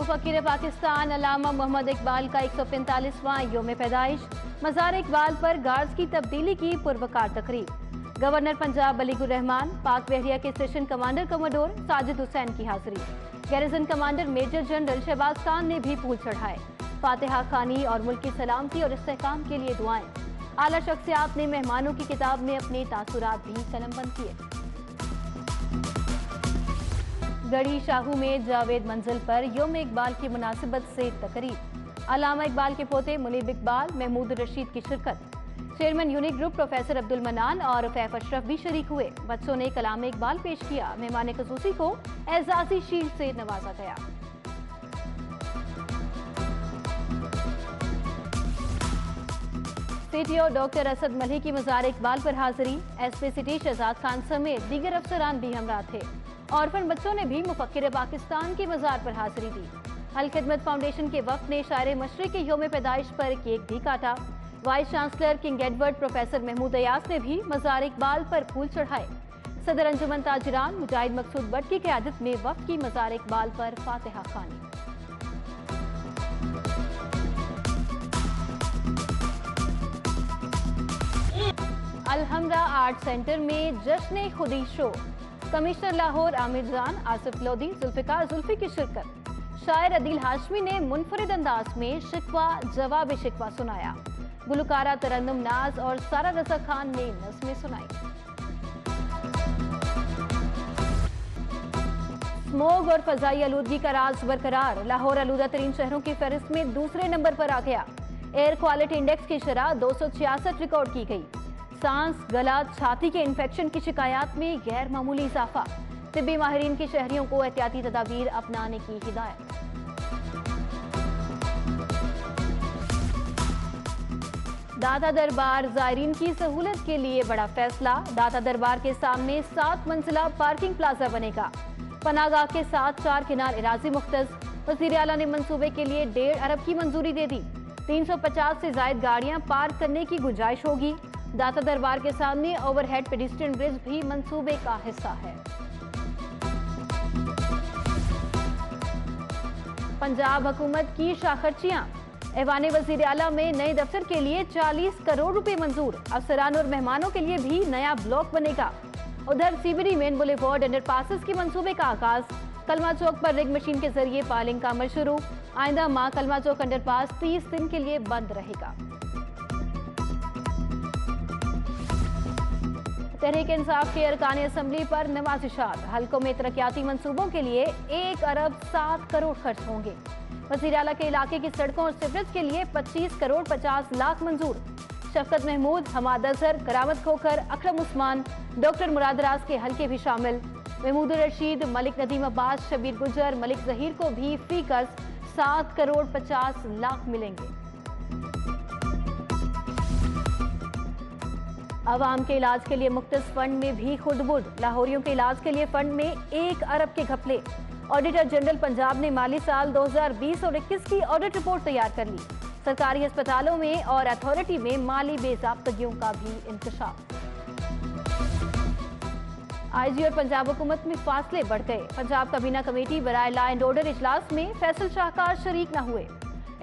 मुफक्किर पाकिस्तान अल्लामा मोहम्मद इकबाल का 145वां योम पैदाइश। मज़ार इकबाल पर गार्ड्स की तब्दीली की पुरवकार तकरीब। गवर्नर पंजाब अलीगुर रहमान, पाक बहरिया के station commander commodore Sajid Hussain की हाजिरी। Garrison commander major general Shahbaz Khan ने भी फूल चढ़ाए। फातिहा खानी और मुल्क की सलामती और इस्तेहकाम के लिए दुआएं। आला शख्सियात ने मेहमानों की किताब में अपने तासुरात भी कलमबंद किए। गढ़ी शाहू में जावेद मंजिल पर योम इकबाल की मुनासिबत से तकरीब। अल्लामा इकबाल के पोते मुनीब इकबाल, महमूद रशीद की शिरकत। Chairman unique group professor Abdul मनान और फैफ अशरफ भी शरीक हुए। बच्चों ने कलाम इकबाल पेश किया। मेहमान खसूसी को एजाजी शील्ड से नवाजा गया। सीटीओ डॉक्टर असद मलिक की मज़ार इकबाल पर हाजिरी। एसपी सिटी शहजाद खान समेत दीगर अफसरान भी हमरा थे। ऑर्फन बच्चों ने भी मुफक्किर पाकिस्तान की मज़ार पर हाजिरी दी। अल खिदमत फाउंडेशन के वफ्द ने शायर मशरिक के योम पैदाइश पर केक भी काटा। Vice chancellor King Edward professor Mahmood Ayaz ने भी मज़ार इकबाल पर फूल चढ़ाए। सदर अंजुमन ताजिरान मुजाहिद मकसूद बट की क़यादत में वफ्द की मज़ार इकबाल पर फातिहा खानी। अलहमरा आर्ट सेंटर में जश्न खुदी शो। कमिश्नर लाहौर आमिर जान, आसिफ लोधी, जुल्फिकार जुल्फी की शिरकत। शायर अदील हाशमी ने मुनफरिद अंदाज में शिकवा जवाब शिकवा सुनाया। गुलकारा तरन्नुम नाज और सारा रजा खान ने नज़्में सुनाई। स्मोग और फजाई आलूदगी का राज बरकरार। लाहौर आलूदा तरीन शहरों की फहरिस्त में दूसरे नंबर पर आ गया। एयर क्वालिटी इंडेक्स की शरह 266 रिकॉर्ड की गई। सांस, गला, छाती के इन्फेक्शन की शिकायत में गैर मामूली इजाफा। तिब्बी माहिरीन की शहरियों को एहतियाती तदाबीर अपनाने की हिदायत। दाता दरबार जायरीन की सहूलत के लिए बड़ा फैसला। दाता दरबार के सामने 7 मंजिला पार्किंग प्लाजा बनेगा। पनागाह के साथ 4 किनार इराजी मुख्तस। वज़ीर आला ने मंसूबे के लिए 1.5 अरब की मंजूरी दे दी। 350 से जायद गाड़ियां पार्क करने की गुंजाइश होगी। दाता दरबार के सामने ओवरहेड पेडिस्ट्रियन ब्रिज भी मंसूबे का हिस्सा है। पंजाब हुकूमत की शाखर्चियां। ऐवान वज़ीर आला में नए दफ्तर के लिए 40 करोड़ रुपए मंजूर। अफसरान और मेहमानों के लिए भी नया ब्लॉक बनेगा। उधर सीबीडी मेन बुलेवार्ड अंडरपासेस के मंसूबे का आगाज। कलमा चौक पर रिग मशीन के जरिए पालिंग का अमल शुरू। आइंदा माह कलमा चौक अंडरपास 30 दिन के लिए बंद रहेगा। तहरीक इंसाफ के अरकान असम्बली पर नवाजिशात। हल्कों में तरक्याती मंसूबों के लिए 1 अरब 7 करोड़ खर्च होंगे। वज़ीर आला के इलाके की सड़कों और सीवरेज के लिए 25 करोड़ 50 लाख मंजूर। शफकत महमूद, हमाद अजहर, करामत खोखर, अकरम उस्मान, डॉक्टर मुराद राज के हल्के भी शामिल। महमूद रशीद, मलिक नदीम अब्बास, शबीर गुजर, मलिक जहीर को भी फीकस 7 करोड़ 50 लाख मिलेंगे। अवाम के इलाज के लिए मुख्तस फंड में भी खुदबुद। लाहौरियों के इलाज के लिए फंड में 1 अरब के घपले। ऑडिटर जनरल पंजाब ने माली साल 2020 और 21 की ऑडिट रिपोर्ट तैयार कर ली। सरकारी अस्पतालों में और अथॉरिटी में माली बेज़ाब्तगियों का भी इंकशाफ। आईजी और पंजाब हुकूमत में फासले बढ़ गए। पंजाब काबीना कमेटी बराए लॉ एंड ऑर्डर इजलास में फैसल शाहकार शरीक न हुए।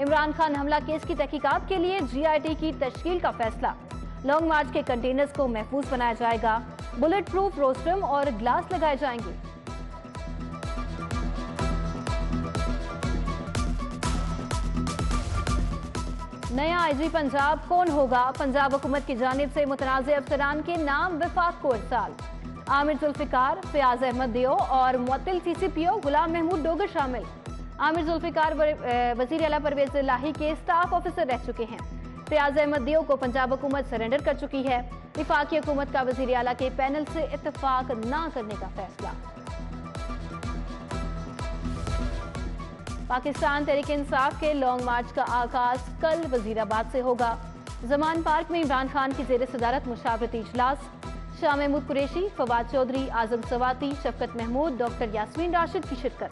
इमरान खान हमला केस की तहकीकात के लिए GIT की तश्कील का फैसला। लॉन्ग मार्च के कंटेनर्स को महफूज बनाया जाएगा। बुलेट प्रूफ रोस्ट्रम और ग्लास लगाए जाएंगे। नया आईजी पंजाब कौन होगा? पंजाब हुकूमत की जानिब से मुतनाज़ अफसरान के नाम विफाक को इरसाल। आमिर जुल्फिकार, फयाज अहमद दियो और मुअत्तिल CCPO गुलाम महमूद डोगर शामिल। आमिर जुल्फिकार वज़ीर आला परवेज़ इलाही के स्टाफ ऑफिसर रह चुके हैं। फयाज अहमद दियो को पंजाब हुकूमत सरेंडर कर चुकी है। विफाकी हुकूमत का वज़ीर आला के पैनल से इत्तफाक ना करने का फैसला। पाकिस्तान तहरीक इंसाफ के लॉन्ग मार्च का आगाज कल वजीराबाद से होगा। जमान पार्क में इमरान खान की जेर सदारत मुशावरती इजलास। शाह महमूद कुरैशी, फवाद चौधरी, आजम सवाती, शफकत महमूद, डॉक्टर यास्मीन राशिद की शिरकत।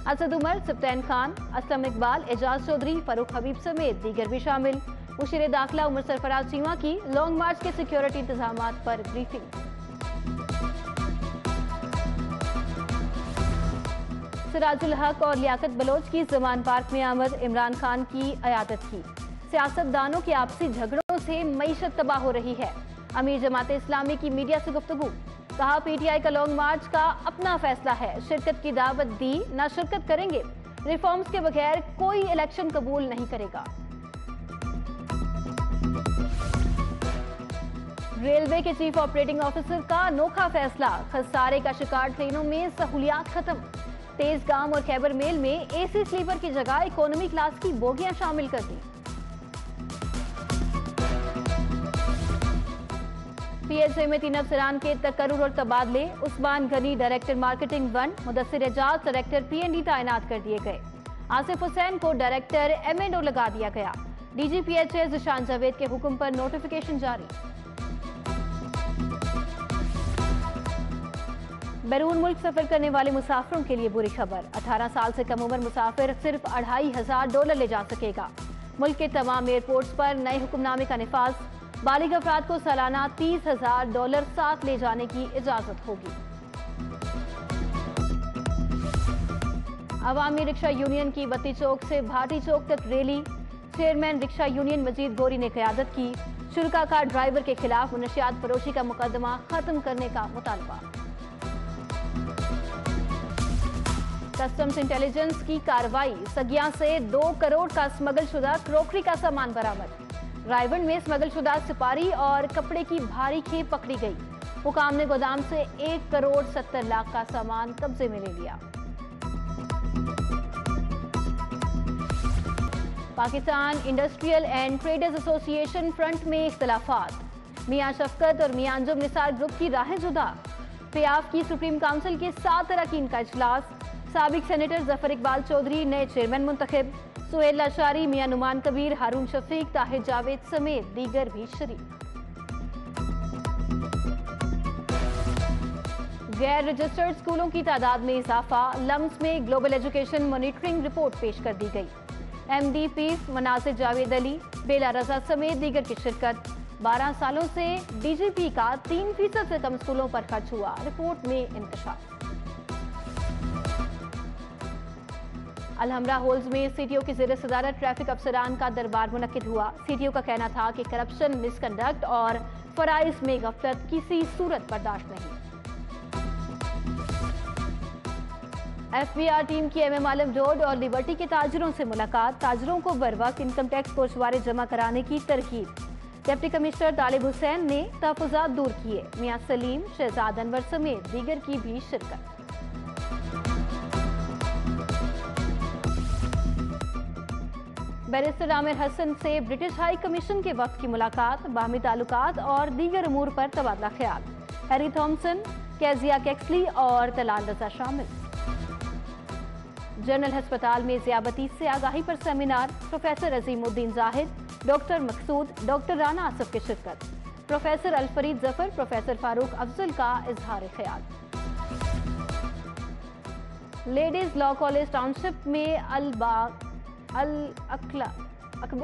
असद उमर, सब्तैन खान, असलम इकबाल, एजाज चौधरी, फरूक हबीब समेत दीगर भी शामिल। मुशीर दाखिला उमर सरफराज चीमा की लॉन्ग मार्च के सिक्योरिटी इंतजामात पर ब्रीफिंग। सिराजुल हक और लियाकत बलोच की जमान पार्क में आमद इमरान खान की अयादत की। सियासतदानों के आपसी झगड़ों से मईशत तबाह हो रही है। अमीर जमाते इस्लामी की मीडिया से गुफ्तगू, कहा पीटीआई का लॉन्ग मार्च का अपना फैसला है, शिरकत की दावत दी, ना शिरकत करेंगे, रिफॉर्म्स के बगैर कोई इलेक्शन कबूल नहीं करेगा। रेलवे के चीफ ऑपरेटिंग ऑफिसर का अनोखा फैसला, खसारे का शिकार ट्रेनों में सहूलियात खत्म। तेजगाम और खैबर मेल में एसी स्लीपर की जगह इकोनॉमी क्लास की बोगियां शामिल कर दी। पीएचए में 3 अफसरान के तकर्रुर और तबादले, Usman Ghani director marketing 1, Mudassir Ejaz director PND तैनात कर दिए गए। आसिफ हुसैन को डायरेक्टर एमएनओ लगा दिया गया। डीजी पीएचए ज़िशान जावेद के हुक्म पर नोटिफिकेशन जारी। बैरून मुल्क सफर करने वाले मुसाफिरों के लिए बुरी खबर, 18 साल से कम उम्र मुसाफिर सिर्फ $2500 ले जा सकेगा। मुल्क के तमाम एयरपोर्ट्स पर नए हुक्मनामे का निफाज, बालिग अफराद को सालाना $30,000 साथ ले जाने की इजाजत होगी। अवामी रिक्शा यूनियन की बत्ती चौक से भाटी चौक तक रैली, चेयरमैन रिक्शा यूनियन मजीद गोरी ने क़यादत की। शुल्का का ड्राइवर के खिलाफ मुनशियात फरोशी का मुकदमा खत्म करने का मुतालबा। कस्टम्स इंटेलिजेंस की कार्रवाई, सगिया से 2 करोड़ का स्मगल शुदा क्रोकरी का सामान बरामद। रायबंड में स्मगल शुदा सुपारी और कपड़े की भारी खेप पकड़ी गई। हुकाम ने गोदाम से 1 करोड़ 70 लाख का सामान कब्जे में ले लिया। Pakistan industrial and traders association front में इख्तलाफात, मियां शफकत और मियां अंजुम निसार ग्रुप की राहें जुदा। पियाफ की सुप्रीम काउंसिल के 7 अरकान का इजलास, साबिक सेनेटर जफर इकबाल चौधरी नए चेयरमैन मुंतखब, सुहेल लाशारी, मियां नुमान कबीर, हारून शफीक, ताहिर जावेद समेत दीगर भी शरीक। गैर रजिस्टर्ड स्कूलों की तादाद में इजाफा, लम्स में ग्लोबल एजुकेशन मॉनिटरिंग रिपोर्ट पेश कर दी गई। एमडी पीफ मनासिर जावेद अली, बेला रजा समेत दीगर की शिरकत। 12 सालों से डीजीपी का 3% से कम स्कूलों पर खर्च हुआ, रिपोर्ट में इंतशार। अलहमरा होल्स में सीटीओ की ज़ेर सदारत ट्रैफिक अफसरान का दरबार मुनक्किद हुआ। सीटीओ का कहना था कि करप्शन, मिसकंडक्ट और फराइज में गफलत किसी सूरत बर्दाश्त नहीं। एफबीआर टीम की एमएम आलम रोड और लिबर्टी के ताजरों से मुलाकात, ताजरों को बरवक्त इनकम टैक्स कोषवारे जमा कराने की तरकीब। डिप्टी कमिश्नर तालिब हुसैन ने तहफ़्फ़ुज़ात दूर किए। मियां सलीम, शहजाद अनवर समेत दीगर की भी शिरकत। बैरिस्टर आमिर हसन से ब्रिटिश हाई कमीशन के वक्त की मुलाकात, बाहमी ताल्लुकात और दीगर अमूर पर तबादला ख्याल। हैरी थॉमसन, केजिया कैक्सली और तलाल रजा शामिल। जनरल अस्पताल में ज़ियाबती से आगाही पर seminar, professor Azimuddin Zahid, doctor Maqsood, doctor Rana Asif की शिरकत। प्रोफेसर अलफरीद जफर, प्रोफेसर फारूक अफजल का इजहार ख्याल। लेडीज लॉ कॉलेज टाउनशिप में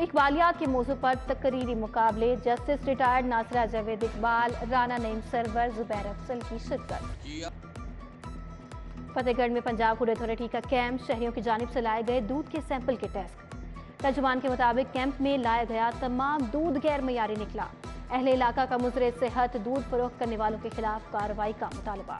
इकबालियात के मौजू पर तकरीरी मुकाबले, जस्टिस रिटायर्ड नासिरा जावेद इकबाल, राना नईम सरवर, जुबैर अफजल की शिरकत। फतेहगढ़ में पंजाब फूड अथॉरिटी का कैंप, शहरियों की जानिब से लाए गए दूध के सैंपल के टेस्ट। तर्जुमान के मुताबिक कैंप में लाया गया तमाम दूध गैर मयारी निकला। अहले इलाका का मुजरे सेहत दूध फरोख्त करने वालों के खिलाफ कार्रवाई का मुतालबा।